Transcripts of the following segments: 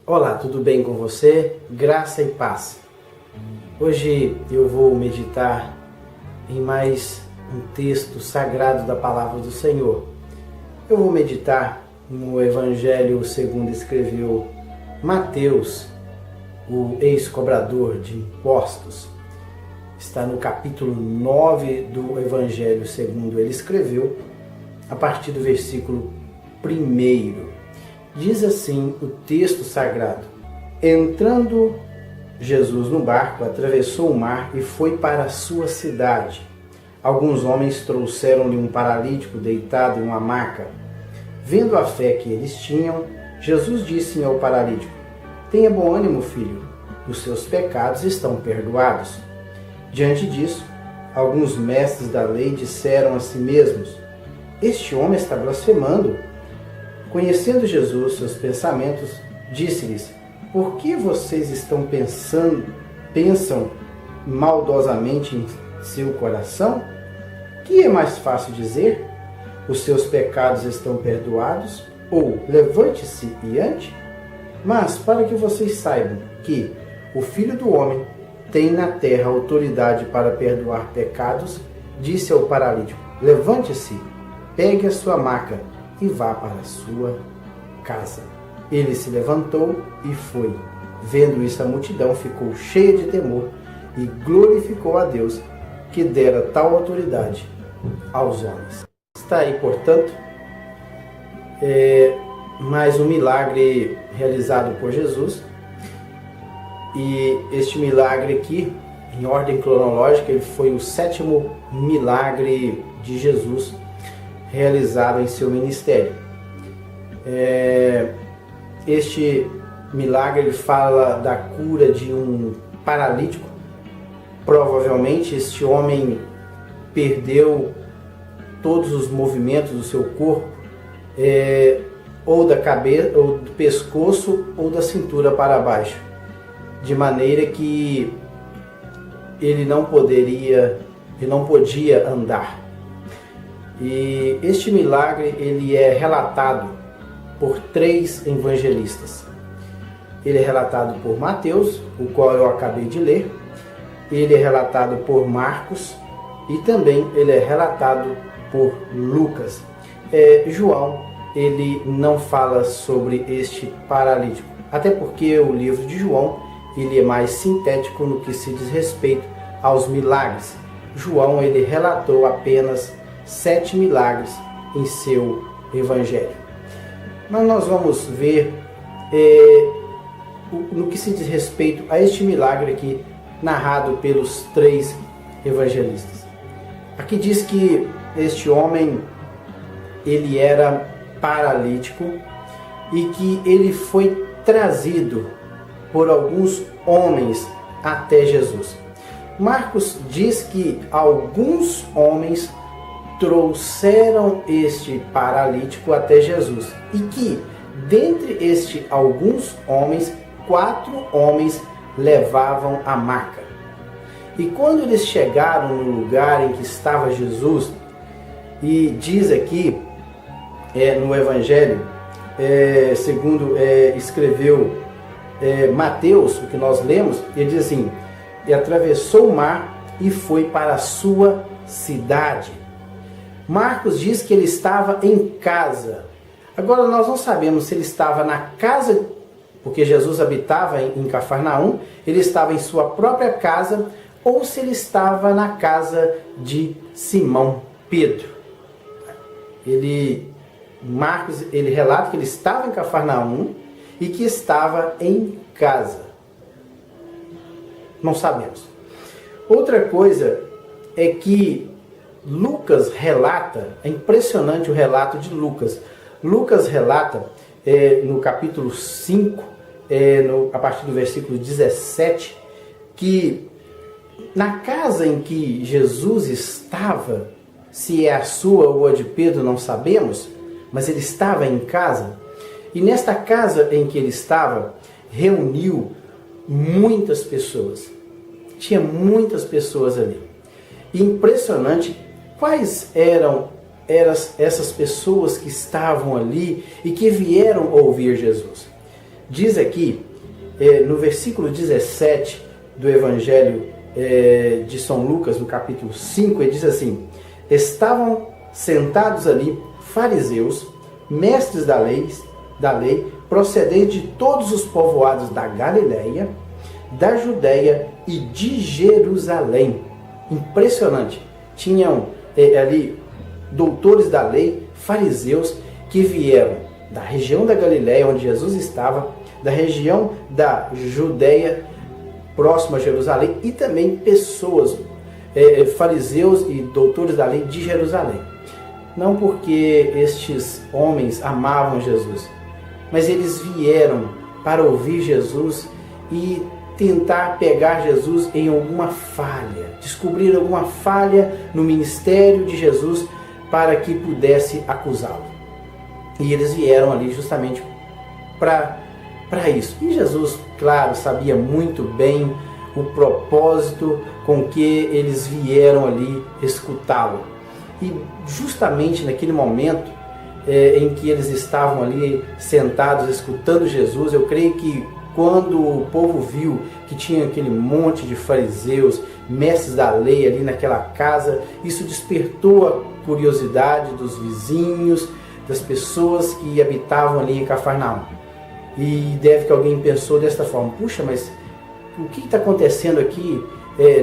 Olá, tudo bem com você? Graça e paz. Hoje eu vou meditar em mais um texto sagrado da Palavra do Senhor. Eu vou meditar no Evangelho segundo escreveu Mateus, o ex-cobrador de impostos. Está no capítulo 9 do Evangelho segundo ele escreveu, a partir do versículo 1. Diz assim o texto sagrado: Entrando Jesus no barco, atravessou o mar e foi para a sua cidade. Alguns homens trouxeram-lhe um paralítico deitado em uma maca. Vendo a fé que eles tinham, Jesus disse ao paralítico: Tenha bom ânimo, filho, os seus pecados estão perdoados. Diante disso, alguns mestres da lei disseram a si mesmos: Este homem está blasfemando. Conhecendo Jesus seus pensamentos, disse-lhes: Por que vocês pensam maldosamente em seu coração? Que é mais fácil dizer: Os seus pecados estão perdoados, ou levante-se e ande? Mas para que vocês saibam que o Filho do Homem tem na terra autoridade para perdoar pecados, disse ao paralítico: Levante-se, pegue a sua maca e vá para a sua casa. Ele se levantou e foi. Vendo isso, a multidão ficou cheia de temor e glorificou a Deus, que dera tal autoridade aos homens. Está aí, portanto, mais um milagre realizado por Jesus. E este milagre aqui, em ordem cronológica, ele foi o 7º milagre de Jesus realizado em seu ministério. Este milagre ele fala da cura de um paralítico. Provavelmente este homem perdeu todos os movimentos do seu corpo, ou da cabeça, ou do pescoço, ou da cintura para baixo, de maneira que ele não podia andar. E este milagre ele é relatado por 3 evangelistas. Ele é relatado por Mateus, o qual eu acabei de ler. Ele é relatado por Marcos e também ele é relatado por Lucas. João ele não fala sobre este paralítico, até porque o livro de João ele é mais sintético no que se diz respeito aos milagres. João ele relatou apenas 7 milagres em seu evangelho. Mas nós vamos ver no que se diz respeito a este milagre aqui, narrado pelos 3 evangelistas. Aqui diz que este homem ele era paralítico e que ele foi trazido por alguns homens até Jesus. Marcos diz que alguns homens trouxeram este paralítico até Jesus e que, dentre alguns homens, 4 homens levavam a maca. E quando eles chegaram no lugar em que estava Jesus, e diz aqui no Evangelho, segundo escreveu Mateus, o que nós lemos, ele diz assim: E atravessou o mar e foi para a sua cidade. Marcos diz que ele estava em casa. Agora nós não sabemos se ele estava na casa, porque Jesus habitava em Cafarnaum, ele estava em sua própria casa, ou se ele estava na casa de Simão Pedro. Marcos ele relata que ele estava em Cafarnaum e que estava em casa. Não sabemos. Outra coisa é que Lucas relata, é impressionante o relato de Lucas. Lucas relata no capítulo 5, a partir do versículo 17, que na casa em que Jesus estava, se é a sua ou a de Pedro, não sabemos, mas ele estava em casa, e nesta casa em que ele estava, reuniu muitas pessoas. Tinha muitas pessoas ali. E impressionante quais eram essas pessoas que estavam ali e que vieram ouvir Jesus. diz aqui, no versículo 17 do Evangelho de São Lucas, no capítulo 5, ele diz assim: estavam sentados ali fariseus, mestres da lei, procedentes de todos os povoados da Galileia, da Judéia e de Jerusalém. Impressionante. Tinham ali doutores da lei, fariseus, que vieram da região da Galileia, onde Jesus estava, da região da Judéia, próxima a Jerusalém, e também pessoas, fariseus e doutores da lei de Jerusalém. Não porque estes homens amavam Jesus, mas eles vieram para ouvir Jesus e tentar pegar Jesus em alguma falha, descobrir alguma falha no ministério de Jesus para que pudesse acusá-lo. E eles vieram ali justamente para isso. E Jesus, claro, sabia muito bem o propósito com que eles vieram ali escutá-lo. E justamente naquele momento em que eles estavam ali sentados escutando Jesus, eu creio que quando o povo viu que tinha aquele monte de fariseus, mestres da lei ali naquela casa, isso despertou a curiosidade dos vizinhos, das pessoas que habitavam ali em Cafarnaum. E deve que alguém pensou desta forma: puxa, mas o que está acontecendo aqui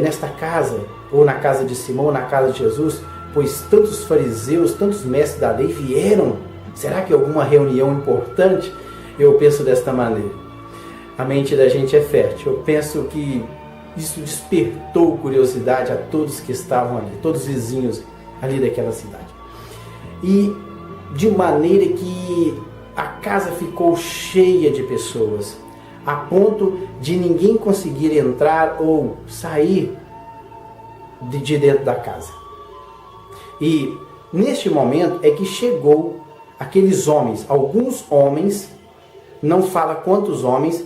nesta casa, ou na casa de Simão, ou na casa de Jesus? Pois tantos fariseus, tantos mestres da lei vieram. Será que é alguma reunião importante? Eu penso desta maneira. A mente da gente é fértil. Eu penso que isso despertou curiosidade a todos que estavam ali, todos os vizinhos ali daquela cidade. E de maneira que a casa ficou cheia de pessoas, a ponto de ninguém conseguir entrar ou sair de dentro da casa. E neste momento é que chegou aqueles homens, alguns homens, não fala quantos homens,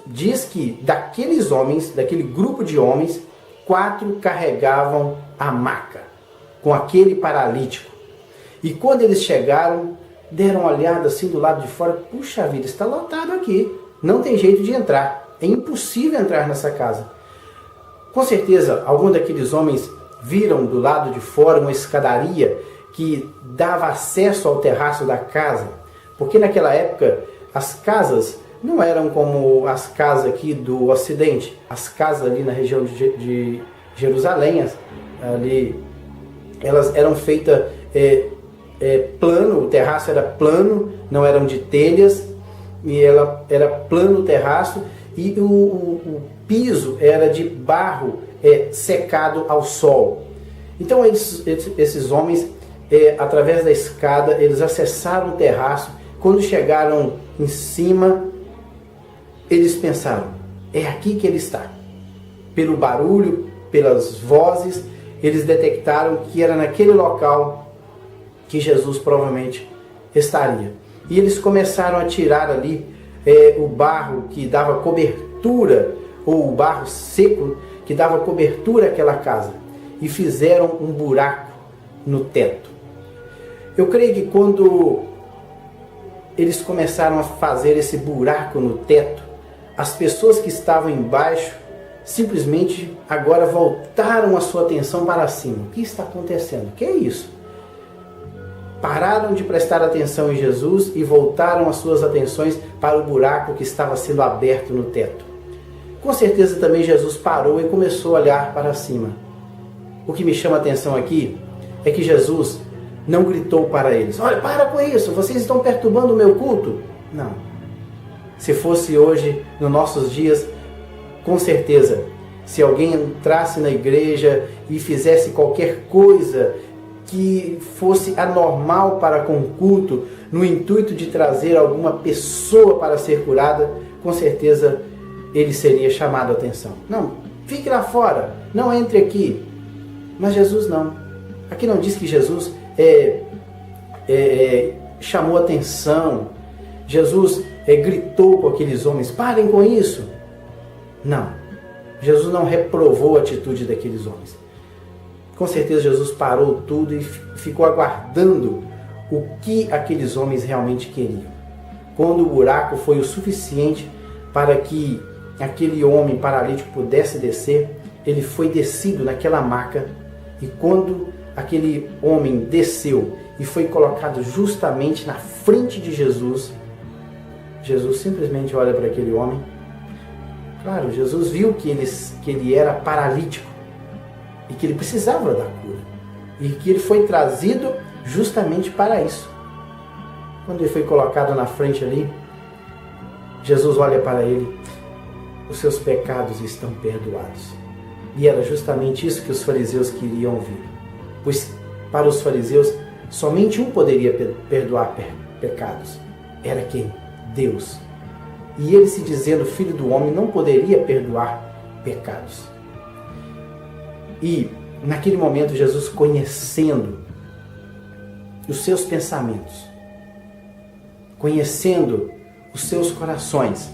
diz que daqueles homens, daquele grupo de homens, 4 carregavam a maca com aquele paralítico. E quando eles chegaram, deram uma olhada assim do lado de fora: puxa vida, está lotado aqui, não tem jeito de entrar, é impossível entrar nessa casa. Com certeza, algum daqueles homens viram do lado de fora uma escadaria que dava acesso ao terraço da casa, porque naquela época as casas não eram como as casas aqui do Ocidente. As casas ali na região de Jerusalém, ali, elas eram feitas plano, o terraço era plano, não eram de telhas, e ela era plano o terraço, e o piso era de barro secado ao sol. Então esses homens, através da escada, eles acessaram o terraço. Quando chegaram em cima, eles pensaram: é aqui que ele está. Pelo barulho, pelas vozes, eles detectaram que era naquele local que Jesus provavelmente estaria. E eles começaram a tirar ali o barro que dava cobertura, ou o barro seco que dava cobertura àquela casa, e fizeram um buraco no teto. Eu creio que quando eles começaram a fazer esse buraco no teto, as pessoas que estavam embaixo simplesmente agora voltaram a sua atenção para cima. O que está acontecendo? O que é isso? Pararam de prestar atenção em Jesus e voltaram as suas atenções para o buraco que estava sendo aberto no teto. Com certeza também Jesus parou e começou a olhar para cima. O que me chama a atenção aqui é que Jesus não gritou para eles: olha, para com isso, vocês estão perturbando o meu culto. Não. Se fosse hoje, nos nossos dias, com certeza, se alguém entrasse na igreja e fizesse qualquer coisa que fosse anormal para com o culto, no intuito de trazer alguma pessoa para ser curada, com certeza ele seria chamado a atenção. Não, fique lá fora, não entre aqui. Mas Jesus não. Aqui não diz que Jesus chamou atenção. Jesus gritou com aqueles homens: parem com isso. Não. Jesus não reprovou a atitude daqueles homens. Com certeza Jesus parou tudo e ficou aguardando o que aqueles homens realmente queriam. quando o buraco foi o suficiente para que aquele homem paralítico pudesse descer, ele foi descido naquela maca, e quando aquele homem desceu e foi colocado justamente na frente de Jesus, Jesus simplesmente olha para aquele homem. Claro, Jesus viu que ele era paralítico e que ele precisava da cura, e que ele foi trazido justamente para isso. Quando ele foi colocado na frente ali, Jesus olha para ele: os seus pecados estão perdoados. E era justamente isso que os fariseus queriam ouvir, pois para os fariseus somente um poderia perdoar pecados. Era quem? Deus. E ele, se dizendo filho do homem, não poderia perdoar pecados. E naquele momento, Jesus, conhecendo os seus pensamentos, conhecendo os seus corações,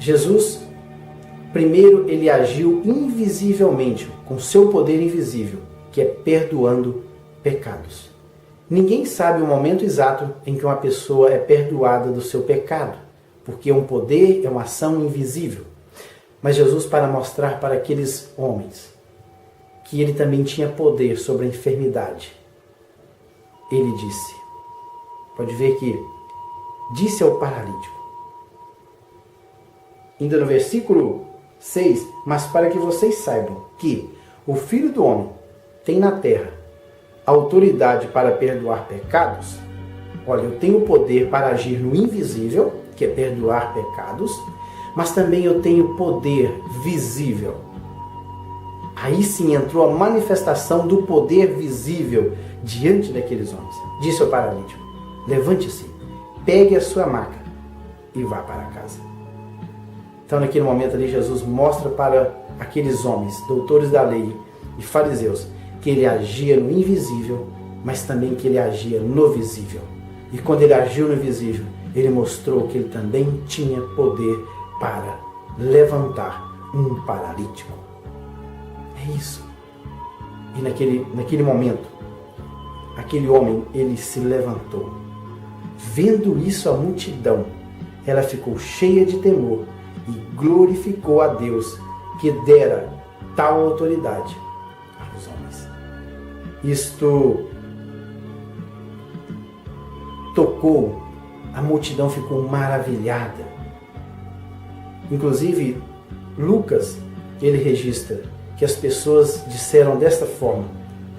Jesus, primeiro, ele agiu invisivelmente, com seu poder invisível, que é perdoando pecados. Ninguém sabe o momento exato em que uma pessoa é perdoada do seu pecado, porque é um poder, é uma ação invisível. Mas Jesus, para mostrar para aqueles homens que ele também tinha poder sobre a enfermidade, ele disse, pode ver que disse ao paralítico, ainda no versículo 6, mas para que vocês saibam que o Filho do Homem tem na terra autoridade para perdoar pecados. Olha, eu tenho poder para agir no invisível, que é perdoar pecados, mas também eu tenho poder visível. Aí sim entrou a manifestação do poder visível diante daqueles homens. Disse ao paralítico, levante-se, pegue a sua maca e vá para casa. Então naquele momento ali Jesus mostra para aqueles homens, doutores da lei e fariseus, que ele agia no invisível, mas também que ele agia no visível. E quando ele agiu no visível, ele mostrou que ele também tinha poder para levantar um paralítico. É isso. E naquele momento, aquele homem, ele se levantou. Vendo isso, a multidão, ela ficou cheia de temor e glorificou a Deus, que dera tal autoridade aos homens. Isto tocou, a multidão ficou maravilhada. Inclusive, Lucas, ele registra que as pessoas disseram desta forma,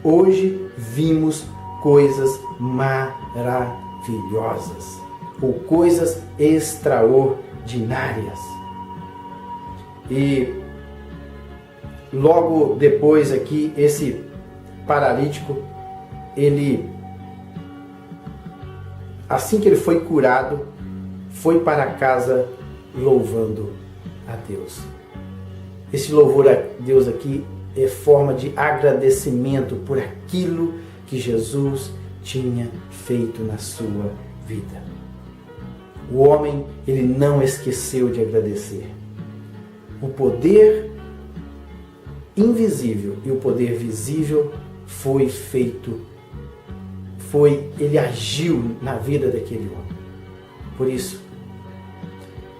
hoje vimos coisas maravilhosas, ou coisas extraordinárias. E logo depois aqui, esse paralítico, ele, assim que ele foi curado, foi para casa louvando a Deus. Esse louvor a Deus aqui é forma de agradecimento por aquilo que Jesus tinha feito na sua vida. O homem, ele não esqueceu de agradecer. O poder invisível e o poder visível foi feito, ele agiu na vida daquele homem. Por isso,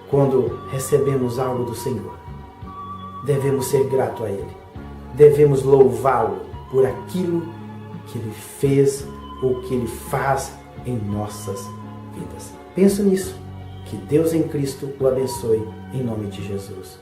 quando recebemos algo do Senhor, devemos ser gratos a Ele. Devemos louvá-lo por aquilo que Ele fez ou que Ele faz em nossas vidas. Pensa nisso. Que Deus em Cristo o abençoe, em nome de Jesus.